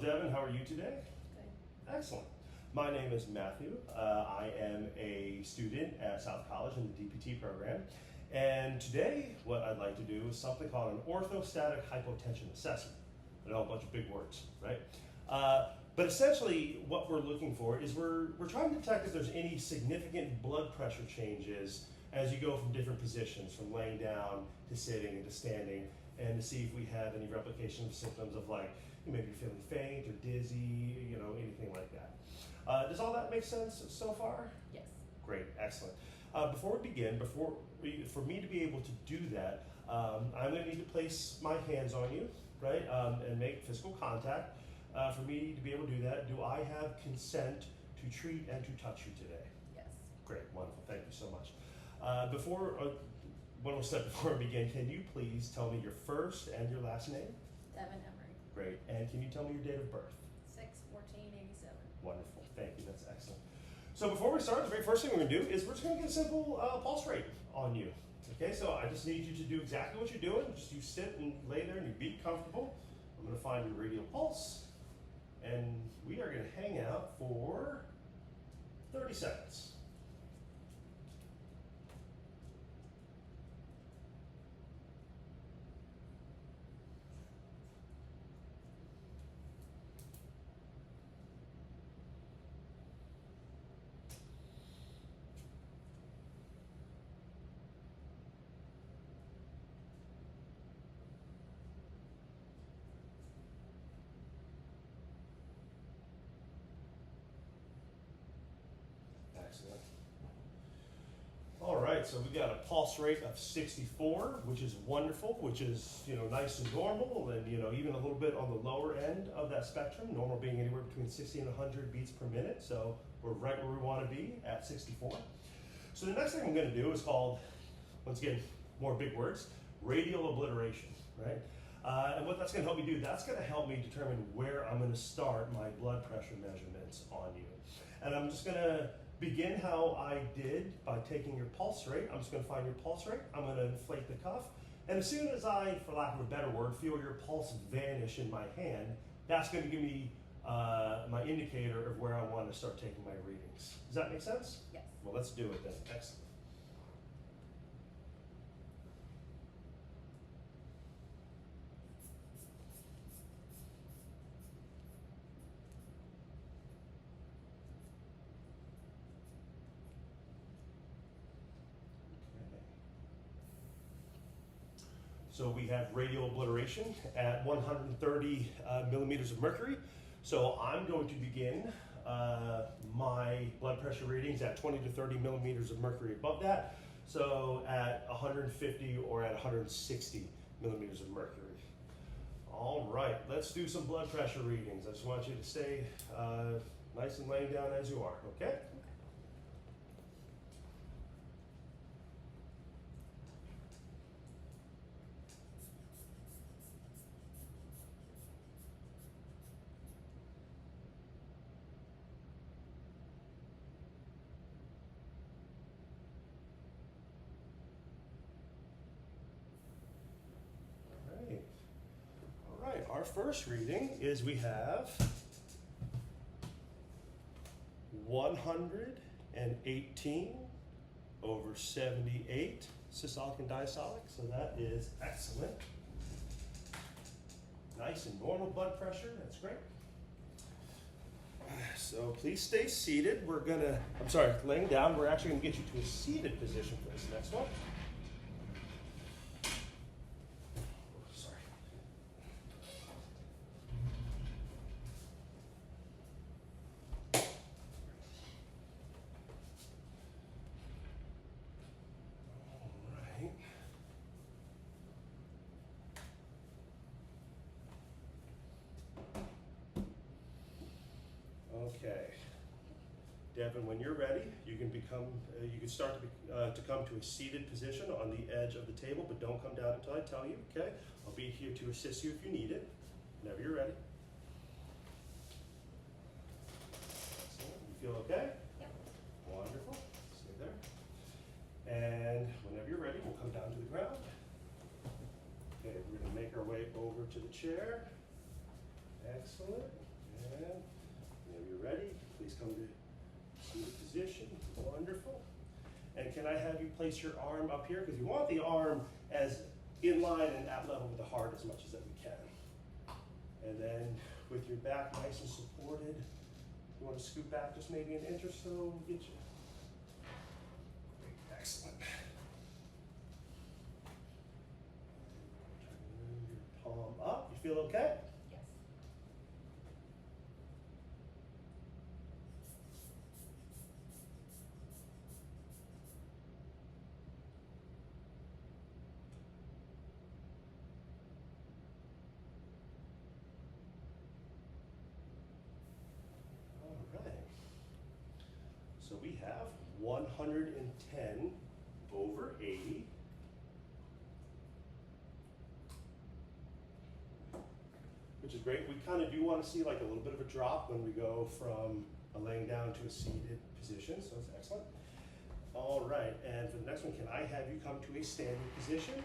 Hello, Devin. How are you today? Good. Excellent. My name is Matthew. I am a student at South College in the DPT program. And today, what I'd like to do is something called an orthostatic hypotension assessment. I know a bunch of big words, right? But essentially, what we're looking for is we're trying to detect if there's any significant blood pressure changes as you go from different positions, from laying down to sitting and to standing, and to see if we have any replication of symptoms of, like, you may be feeling faint or dizzy, anything like that. Does all that make sense so far? Yes. Great, excellent. Before we begin, for me to be able to do that, I'm going to need to place my hands on you, right, and make physical contact. For me to be able to do that, do I have consent to treat and to touch you today? Yes. Great, wonderful, thank you so much. One more step before we begin, can you please tell me your first and your last name? Devin Emery. Great, and can you tell me your date of birth? 6/14/87. Wonderful, thank you, that's excellent. So before we start, the very first thing we're gonna do is we're just gonna get a simple pulse rate on you. Okay, so I just need you to do exactly what you're doing. Just you sit and lay there and you be comfortable. I'm gonna find your radial pulse, and we are gonna hang out for 30 seconds. Excellent. All right, so we got a pulse rate of 64, which is wonderful, which is nice and normal, and even a little bit on the lower end of that spectrum. Normal being anywhere between 60 and 100 beats per minute, so we're right where we want to be at 64. So the next thing I'm going to do is called, once again, more big words, radial obliteration, right? And what that's going to help me do, that's going to help me determine where I'm going to start my blood pressure measurements on you. And I'm just going to begin how I did by taking your pulse rate. I'm just going to find your pulse rate. I'm going to inflate the cuff. And as soon as I, for lack of a better word, feel your pulse vanish in my hand, that's going to give me my indicator of where I want to start taking my readings. Does that make sense? Yes. Well, let's do it then. Excellent. So we have radial obliteration at 130 millimeters of mercury. So I'm going to begin my blood pressure readings at 20 to 30 millimeters of mercury above that. So at 150 or at 160 millimeters of mercury. All right, let's do some blood pressure readings. I just want you to stay nice and laying down as you are, okay? All right, our first reading is we have 118 over 78 systolic and diastolic, so that is excellent. Nice and normal blood pressure, that's great. So please stay seated. Laying down. We're actually gonna get you to a seated position for this next one. Okay, Devin, when you're ready, you can start to come to a seated position on the edge of the table, but don't come down until I tell you, okay? I'll be here to assist you if you need it, whenever you're ready. Excellent. You feel okay? Yep. Wonderful. Stay there. And whenever you're ready, we'll come down to the ground. Okay, we're going to make our way over to the chair. Excellent. And whenever you're ready, please come to seated position. Wonderful. And can I have you place your arm up here? Because you want the arm as in line and at level with the heart as much as that we can. And then with your back nice and supported, you want to scoot back just maybe an inch or so, get you. Great, excellent. Turn your palm up. You feel okay? Yes. All right. So we have 110 over 80. Which is great. We kind of do want to see like a little bit of a drop when we go from a laying down to a seated position, so it's excellent. All right, and for the next one, can I have you come to a standing position?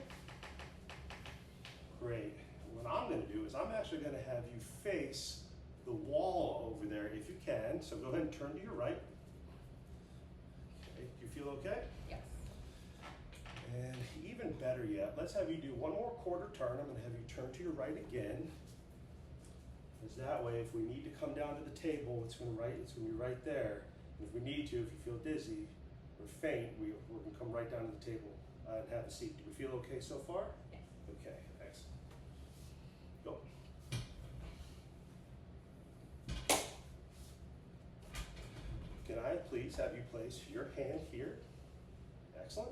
Great. What I'm going to do is I'm actually going to have you face the wall over there if you can. So go ahead and turn to your right. Okay, do you feel okay? Yes. And even better yet, let's have you do one more quarter turn. I'm going to have you turn to your right again. Because that way, if we need to come down to the table, it's going to be right there. And if we need to, if you feel dizzy or faint, we're going to come right down to the table and have a seat. Do we feel okay so far? Yes. Okay, excellent. Go. Can I please have you place your hand here? Excellent.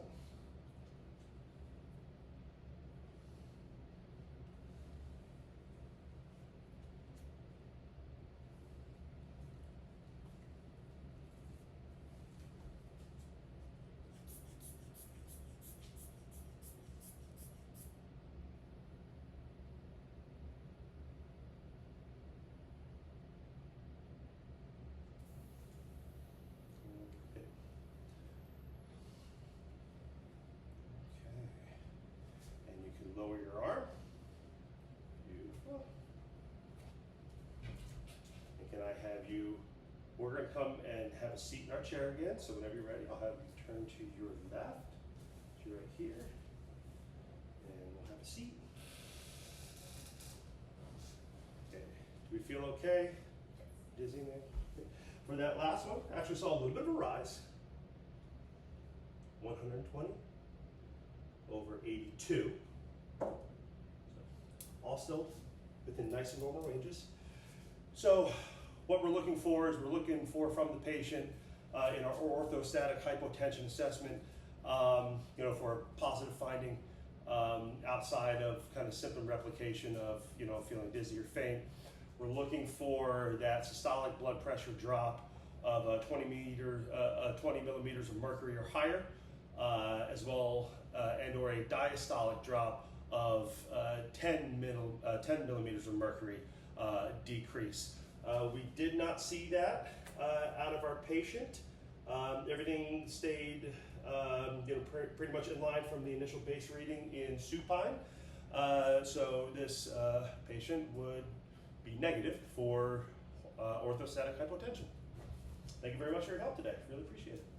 Okay. And you can lower your arm. Beautiful. And can I have you, we're going to come and have a seat in our chair again. So whenever you're ready, I'll have you turn to your left. So you're right here. And we'll have a seat. Okay. Do we feel okay? Dizzy, man? For that last one, actually saw a little bit of a rise. 120 over 82. So, all still within nice and normal ranges. So what we're looking for is we're looking for from the patient in our orthostatic hypotension assessment, for a positive finding outside of kind of symptom replication of, feeling dizzy or faint. We're looking for that systolic blood pressure drop of 20 millimeters of mercury or higher, as well and or a diastolic drop of 10 millimeters of mercury decrease. We did not see that out of our patient. Everything stayed pretty much in line from the initial base reading in supine. So this patient would be negative for orthostatic hypotension. Thank you very much for your help today. Really appreciate it.